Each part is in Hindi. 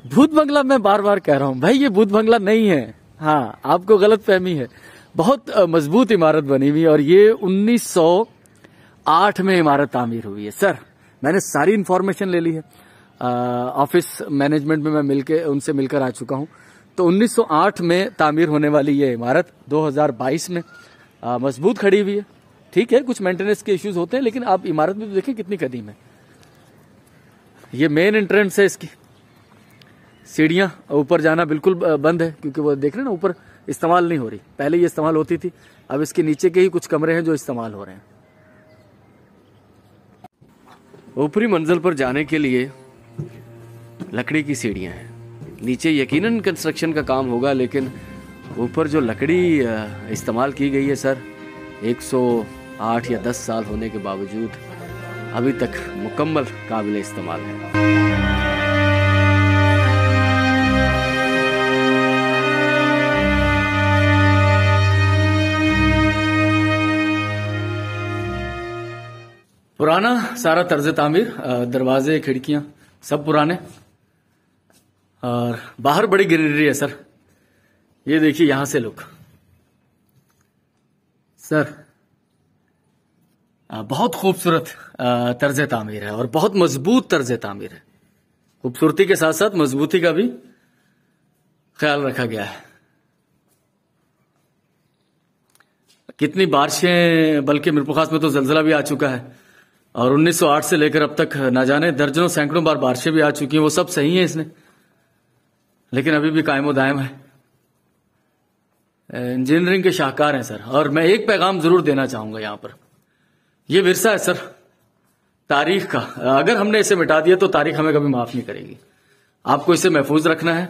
भूत बंगला मैं बार बार कह रहा हूं भाई, ये भूत बंगला नहीं है। हाँ, आपको गलत फहमी है। बहुत मजबूत इमारत बनी हुई है और ये 1908 में इमारत तामीर हुई है। सर, मैंने सारी इंफॉर्मेशन ले ली है। ऑफिस मैनेजमेंट में मैं उनसे मिलकर आ चुका हूं। तो 1908 में तामीर होने वाली ये इमारत 2022 में मजबूत खड़ी हुई है। ठीक है, कुछ मेंटेनेंस के इश्यूज होते हैं, लेकिन आप इमारत में तो देखें कितनी कदीम है। ये मेन एंट्रेंस है, इसकी सीढ़ियां ऊपर जाना बिल्कुल बंद है, क्योंकि वो देख रहे हैं ना ऊपर इस्तेमाल नहीं हो रही। पहले ये इस्तेमाल होती थी, अब इसके नीचे के ही कुछ कमरे हैं जो इस्तेमाल हो रहे हैं। ऊपरी मंजिल पर जाने के लिए लकड़ी की सीढ़ियां हैं। नीचे यकीनन कंस्ट्रक्शन का काम होगा, लेकिन ऊपर जो लकड़ी इस्तेमाल की गई है सर, 108 या 10 साल होने के बावजूद अभी तक मुकम्मल काबिल इस्तेमाल है। पुराना सारा तर्ज तामीर, दरवाजे खिड़कियां सब पुराने, और बाहर बड़ी ग्रीनरी है सर। ये देखिए यहां से लुक सर, बहुत खूबसूरत तर्ज तामीर है और बहुत मजबूत तर्ज तामीर है। खूबसूरती के साथ साथ मजबूती का भी ख्याल रखा गया है। कितनी बारिशें, बल्कि मिरपुखास में तो जलजला भी आ चुका है, और 1908 से लेकर अब तक ना जाने दर्जनों सैकड़ों बार बारिशें भी आ चुकी हैं। वो सब सही है इसने, लेकिन अभी भी कायम दायम है। इंजीनियरिंग के शाहकार हैं सर। और मैं एक पैगाम जरूर देना चाहूंगा यहां पर, ये विरसा है सर तारीख का। अगर हमने इसे मिटा दिया तो तारीख हमें कभी माफ नहीं करेगी। आपको इसे महफूज रखना है,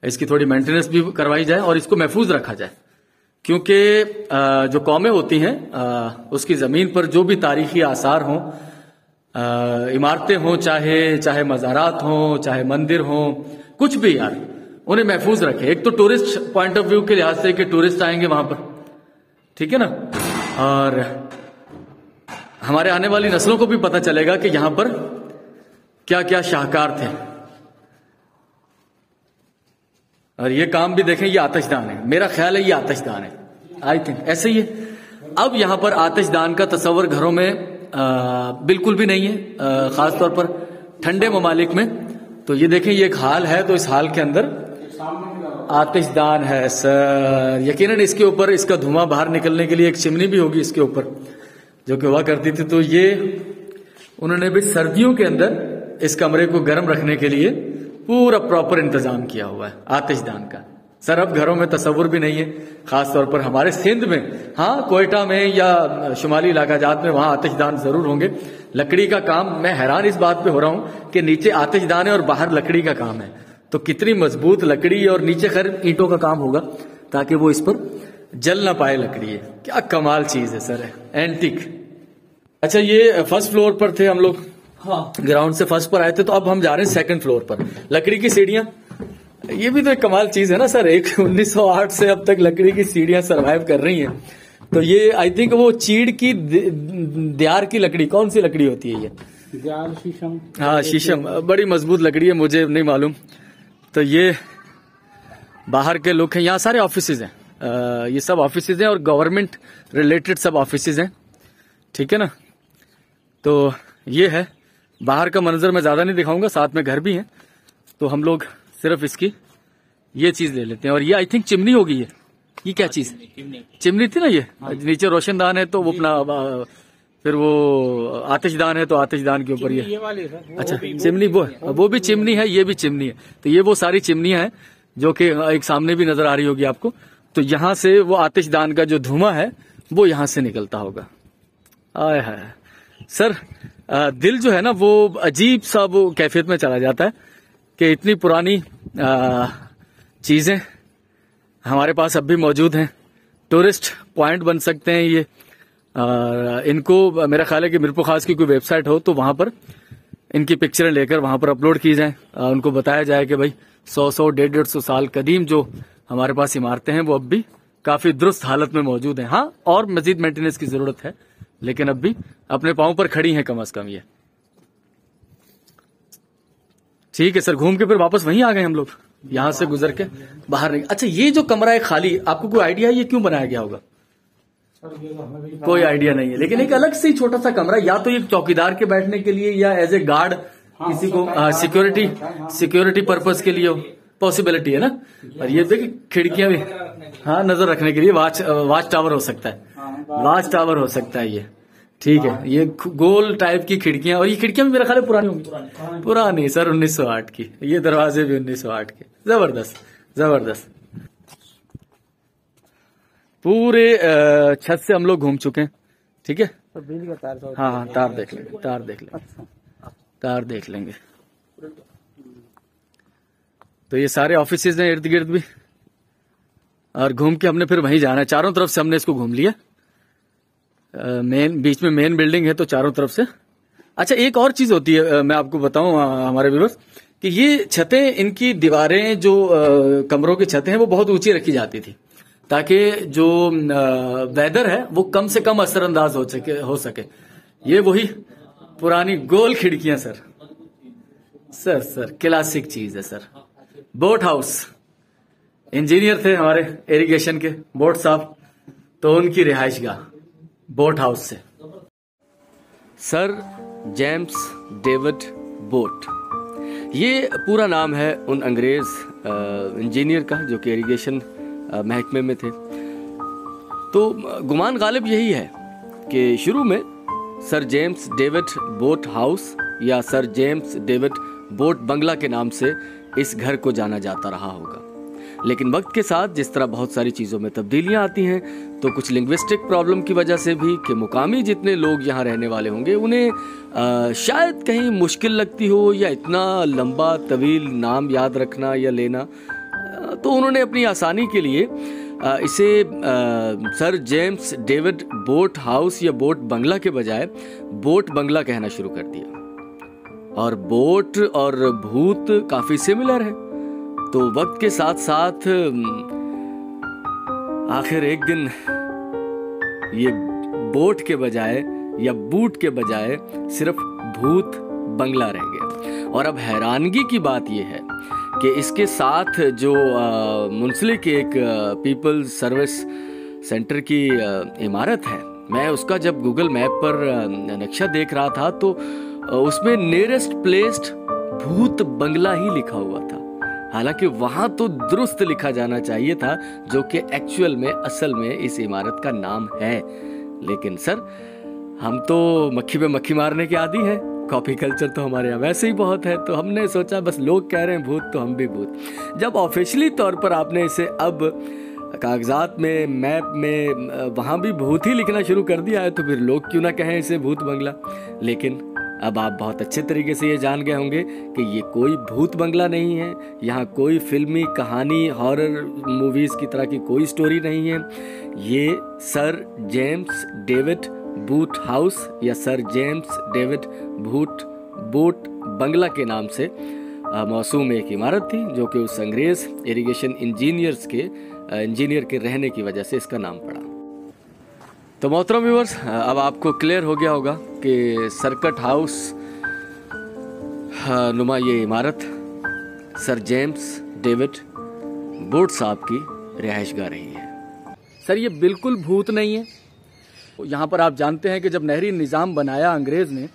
इसकी थोड़ी मेंटेनेंस भी करवाई जाए और इसको महफूज रखा जाए, क्योंकि जो कौमें होती हैं उसकी जमीन पर जो भी तारीखी आसार हों, इमारतें हों, चाहे मज़ारात हों, चाहे मंदिर हों, कुछ भी यार, उन्हें महफूज रखें। एक तो टूरिस्ट पॉइंट ऑफ व्यू के लिहाज से कि टूरिस्ट आएंगे वहां पर, ठीक है ना, और हमारे आने वाली नस्लों को भी पता चलेगा कि यहां पर क्या क्या शाहकार थे। और ये काम भी देखें, ये आतिशदान है, मेरा ख्याल है ये आतिशदान है, आई थिंक ऐसे ही है। अब यहां पर आतिशदान का तस्वर घरों में बिल्कुल भी नहीं है, खासतौर पर ठंडे ममालिक में। तो ये देखें, ये एक हाल है, तो इस हाल के अंदर आतिशदान है सर। यकीनन इसके ऊपर इसका धुआं बाहर निकलने के लिए एक चिमनी भी होगी इसके ऊपर, जो कि हुआ करती थी। तो ये उन्होंने भी सर्दियों के अंदर इस कमरे को गर्म रखने के लिए पूरा प्रॉपर इंतजाम किया हुआ है आतिशदान का। सर अब घरों में तस्वुर भी नहीं है, खासतौर पर हमारे सिंध में। हाँ, कोयटा में या शुमाली इलाका जात में वहां आतिशदान जरूर होंगे। लकड़ी का काम, मैं हैरान इस बात पे हो रहा हूं कि नीचे आतिशदान है और बाहर लकड़ी का काम है। तो कितनी मजबूत लकड़ी, और नीचे खैर ईंटों का काम होगा ताकि वो इस पर जल ना पाए लकड़ी है। क्या कमाल चीज है सर, एंटिक। अच्छा, ये फर्स्ट फ्लोर पर थे हम लोग, हाँ, ग्राउंड से फर्स्ट पर आए थे, तो अब हम जा रहे हैं सेकंड फ्लोर पर। लकड़ी की सीढ़ियां, ये भी तो एक कमाल चीज है ना सर। 1908 से अब तक लकड़ी की सीढ़ियां सरवाइव कर रही हैं। तो ये आई थिंक वो चीड़ की दियार की लकड़ी, कौन सी लकड़ी होती है ये? दियार, शीशम। हाँ, शीशम, बड़ी मजबूत लकड़ी है, मुझे नहीं मालूम। तो ये बाहर के लोग हैं, यहाँ सारे ऑफिसेज हैं, ये सब ऑफिसेज हैं और गवर्नमेंट रिलेटेड सब ऑफिसेज हैं, ठीक है ना। तो ये है बाहर का मंजर, मैं ज्यादा नहीं दिखाऊंगा, साथ में घर भी हैं। तो हम लोग सिर्फ इसकी ये चीज ले लेते हैं। और ये आई थिंक चिमनी होगी, ये क्या चीज? चिमनी थी ना ये। नीचे रोशनदान है, तो वो अपना फिर वो आतिशदान है, तो आतिशदान के ऊपर ये वाली सर। अच्छा, चिमनी वो भी चिमनी है, ये भी चिमनी है। तो ये वो सारी चिमनियां हैं जो कि एक सामने भी नजर आ रही होगी आपको। तो यहां से वो आतिशदान का जो धुआं है वो यहां से निकलता होगा। आय हाय सर, दिल जो है ना वो अजीब सा वो कैफियत में चला जाता है कि इतनी पुरानी चीजें हमारे पास अब भी मौजूद हैं। टूरिस्ट पॉइंट बन सकते हैं ये। इनको मेरा ख्याल है कि मिरपुखास की कोई वेबसाइट हो तो वहां पर इनकी पिक्चरें लेकर वहां पर अपलोड की जाएं। उनको बताया जाए कि भाई 100 150 साल कदीम जो हमारे पास इमारतें हैं वो अब भी काफी दुरुस्त हालत में मौजूद हैं। हाँ, और मजीद मेंटेनेंस की जरूरत है, लेकिन अब भी अपने पांव पर खड़ी हैं कम अज कम ये। ठीक है सर, घूम के फिर वापस वहीं आ गए हम लोग, यहाँ से गुजर के बाहर नहीं। अच्छा, ये जो कमरा है खाली, आपको कोई आइडिया है ये क्यों बनाया गया होगा? कोई आइडिया नहीं है, लेकिन एक अलग से छोटा सा कमरा, या तो ये चौकीदार के बैठने के लिए या एज ए गार्ड किसी को सिक्योरिटी पर्पस के लिए हो, पॉसिबिलिटी है ना। और ये देखिए खिड़कियां भी, हाँ, नजर रखने के लिए वाच टावर हो सकता है, वाच टावर हो सकता है ये। ठीक है, ये गोल टाइप की खिड़कियां, और ये खिड़कियां भी मेरा ख्याल है पुरानी होंगी। पुरानी सर, 1908 की। ये दरवाजे भी 1908 के। जबरदस्त जबरदस्त। पूरे छत से हम लोग घूम चुके हैं। ठीक है, बिजली का तार, हाँ, तार देख लेंगे, तार देख लेंगे, तार देख लेंगे। तो ये सारे ऑफिसेज हैं इर्द गिर्द भी, और घूम के हमने फिर वहीं जाना है। चारों तरफ से हमने इसको घूम लिया। बीच में मेन बिल्डिंग है, तो चारों तरफ से। अच्छा, एक और चीज होती है, मैं आपको बताऊं हमारे व्यूअर्स, कि ये छतें, इनकी दीवारें, जो कमरों की छतें हैं, वो बहुत ऊंची रखी जाती थी, ताकि जो वेदर है वो कम से कम असरअंदाज हो सके। ये वही पुरानी गोल खिड़कियां सर, सर क्लासिक चीज है सर। बोट हाउस, इंजीनियर थे हमारे इरिगेशन के बोट साहब, तो उनकी रिहाइशगाह बोट हाउस से। सर जेम्स डेविड बोट, ये पूरा नाम है उन अंग्रेज इंजीनियर का जो कि इरिगेशन महकमे में थे। तो गुमान गालिब यही है कि शुरू में sir James David boat house या सर जेम्स डेविड बोट बंगला के नाम से इस घर को जाना जाता रहा होगा। लेकिन वक्त के साथ जिस तरह बहुत सारी चीज़ों में तब्दीलियां आती हैं, तो कुछ लिंग्विस्टिक प्रॉब्लम की वजह से भी कि मुकामी जितने लोग यहाँ रहने वाले होंगे उन्हें शायद कहीं मुश्किल लगती हो, या इतना लंबा तवील नाम याद रखना या लेना, तो उन्होंने अपनी आसानी के लिए इसे sir James David boat house या बोट बंगला के बजाय बोट बंगला कहना शुरू कर दिया। और बोट और भूत काफी सिमिलर है, तो वक्त के साथ साथ आखिर एक दिन ये बोट के बजाय या बूट के बजाय सिर्फ भूत बंगला रह गया। और अब हैरानगी की बात यह है कि इसके साथ जो मुंसलिक एक पीपल्स सर्विस सेंटर की इमारत है, मैं उसका जब गूगल मैप पर नक्शा देख रहा था तो उसमें नियरेस्ट प्लेस्ड भूत बंगला ही लिखा हुआ था। हालांकि वहां तो दुरुस्त लिखा जाना चाहिए था, जो कि एक्चुअल में असल में इस इमारत का नाम है। लेकिन सर, हम तो मक्खी पे मक्खी मारने के आदी हैं, कॉपी कल्चर तो हमारे यहाँ वैसे ही बहुत है, तो हमने सोचा बस लोग कह रहे हैं भूत तो हम भी भूत। जब ऑफिशियली तौर पर आपने इसे अब कागजात में, मैप में वहाँ भी भूत ही लिखना शुरू कर दिया है, तो फिर लोग क्यों ना कहें इसे भूत बंगला। लेकिन अब आप बहुत अच्छे तरीके से ये जान गए होंगे कि ये कोई भूत बंगला नहीं है। यहाँ कोई फिल्मी कहानी, हॉरर मूवीज की तरह की कोई स्टोरी नहीं है। ये sir James David boot house या सर जेम्स डेविड बोट बंगला के नाम से मौसूम एक इमारत थी, जो कि उस अंग्रेज इरिगेशन इंजीनियर के रहने की वजह से इसका नाम पड़ा। तो मोहतरम व्यूअर्स, अब आपको क्लियर हो गया होगा कि सर्कट हाउस नुमा ये इमारत सर जेम्स डेविड बोट साहब की रिहाइशगाह रही है। सर, ये बिल्कुल भूत नहीं है। यहाँ पर आप जानते हैं कि जब नहरी निज़ाम बनाया अंग्रेज ने,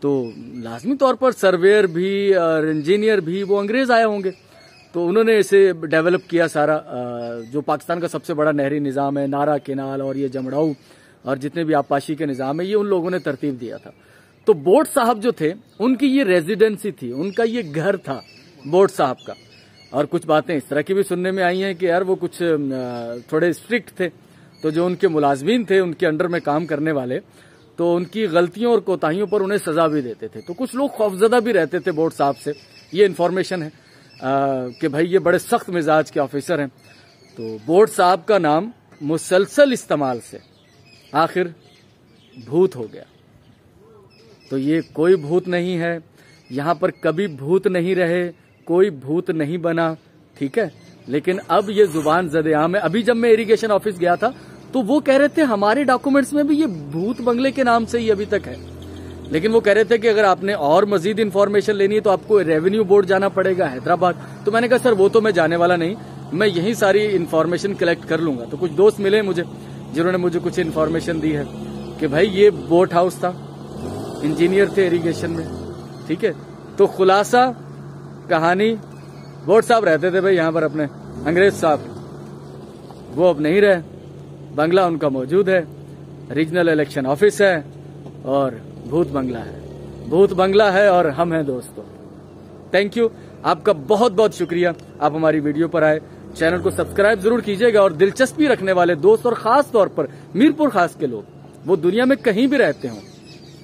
तो लाजमी तौर पर सर्वेयर भी और इंजीनियर भी वो अंग्रेज आए होंगे, तो उन्होंने इसे डेवलप किया सारा। जो पाकिस्तान का सबसे बड़ा नहरी निज़ाम है, नारा केनाल और ये जमड़ाऊ और जितने भी आबपाशी के निज़ाम है, ये उन लोगों ने तरतीब दिया था। तो बोट साहब जो थे, उनकी ये रेजिडेंसी थी, उनका ये घर था बोट साहब का। और कुछ बातें इस तरह की भी सुनने में आई हैं कि यार वो कुछ थोड़े स्ट्रिक्ट थे, तो जो उनके मुलाजमीन थे, उनके अंडर में काम करने वाले, तो उनकी गलतियों और कोताहियों पर उन्हें सजा भी देते थे। तो कुछ लोग खौफजदा भी रहते थे बोट साहब से। ये इन्फॉर्मेशन है कि भाई ये बड़े सख्त मिजाज के ऑफिसर हैं। तो बोट साहब का नाम मुसलसल इस्तेमाल से आखिर भूत हो गया। तो ये कोई भूत नहीं है, यहाँ पर कभी भूत नहीं रहे, कोई भूत नहीं बना, ठीक है। लेकिन अब ये जुबान ज़द-ए-आम है। अभी जब मैं इरिगेशन ऑफिस गया था, तो वो कह रहे थे हमारे डॉक्यूमेंट्स में भी ये भूत बंगले के नाम से ही अभी तक है। लेकिन वो कह रहे थे कि अगर आपने और मजीद इन्फॉर्मेशन लेनी है तो आपको रेवेन्यू बोर्ड जाना पड़ेगा हैदराबाद। तो मैंने कहा सर वो तो मैं जाने वाला नहीं, मैं यही सारी इन्फॉर्मेशन कलेक्ट कर लूंगा। तो कुछ दोस्त मिले मुझे जिन्होंने मुझे कुछ इन्फॉर्मेशन दी है कि भाई ये बोट हाउस था, इंजीनियर थे इरिगेशन में, ठीक है। तो खुलासा कहानी, बोट साहब रहते थे भाई यहाँ पर अपने, अंग्रेज साहब, वो अब नहीं रहे, बंगला उनका मौजूद है, रीजनल इलेक्शन ऑफिस है और भूत बंगला है, भूत बंगला है और हम हैं दोस्तों। थैंक यू, आपका बहुत बहुत शुक्रिया, आप हमारी वीडियो पर आए। चैनल को सब्सक्राइब जरूर कीजिएगा और दिलचस्पी रखने वाले दोस्त और खास तौर पर मीरपुर खास के लोग, वो दुनिया में कहीं भी रहते हों,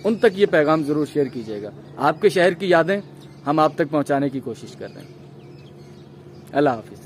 उन तक ये पैगाम जरूर शेयर कीजिएगा। आपके शहर की यादें हम आप तक पहुंचाने की कोशिश कर रहे हैं। अल्लाह हाफिज।